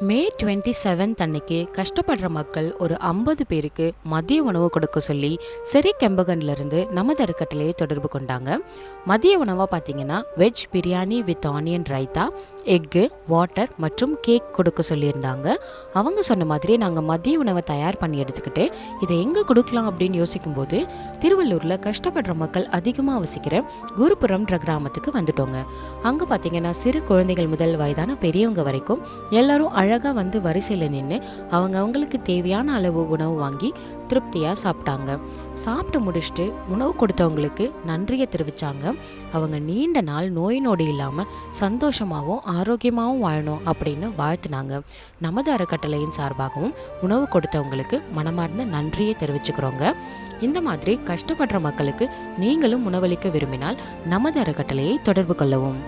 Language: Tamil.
மே 27 அன்னைக்கு கஷ்டப்படுற மக்கள் ஒரு 50 பேருக்கு மதிய உணவு கொடுக்க சொல்லி சிறை கெம்பகன்லேருந்து நமது அறக்கட்டளையை தொடர்பு கொண்டாங்க. மதிய உணவாக பார்த்தீங்கன்னா veg biryani with onion raita, egg, water மற்றும் கேக் கொடுக்க சொல்லியிருந்தாங்க. அவங்க சொன்ன மாதிரி நாங்கள் மதிய உணவை தயார் பண்ணி எடுத்துக்கிட்டு இதை எங்கே கொடுக்கலாம் அப்படின்னு யோசிக்கும்போது திருவள்ளூரில் கஷ்டப்படுற மக்கள் அதிகமாக வசிக்கிற குருபுரம்ன்ற கிராமத்துக்கு வந்துட்டோங்க. அங்கே பார்த்தீங்கன்னா சிறு குழந்தைகள் முதல் வயதான பெரியவங்க வரைக்கும் எல்லாரும் அழகாக வந்து வரிசையில் நின்று அவங்களுக்கு தேவையான அளவு உணவு வாங்கி திருப்தியாக சாப்பிட்டாங்க. சாப்பிட்டு முடிச்சுட்டு உணவு கொடுத்தவங்களுக்கு நன்றியை தெரிவித்தாங்க. அவங்க நீண்ட நாள் நோய் நொடி இல்லாமல் சந்தோஷமாகவும் ஆரோக்கியமாகவும் வாழணும் அப்படின்னு வாழ்த்துனாங்க. நமது அறக்கட்டளையின் சார்பாகவும் உணவு கொடுத்தவங்களுக்கு மனமார்ந்த நன்றியை தெரிவிச்சுக்கிறோங்க. இந்த மாதிரி கஷ்டப்படுற மக்களுக்கு நீங்களும் உணவளிக்க விரும்பினால் நமது அறக்கட்டளையை தொடர்பு கொள்ளவும்.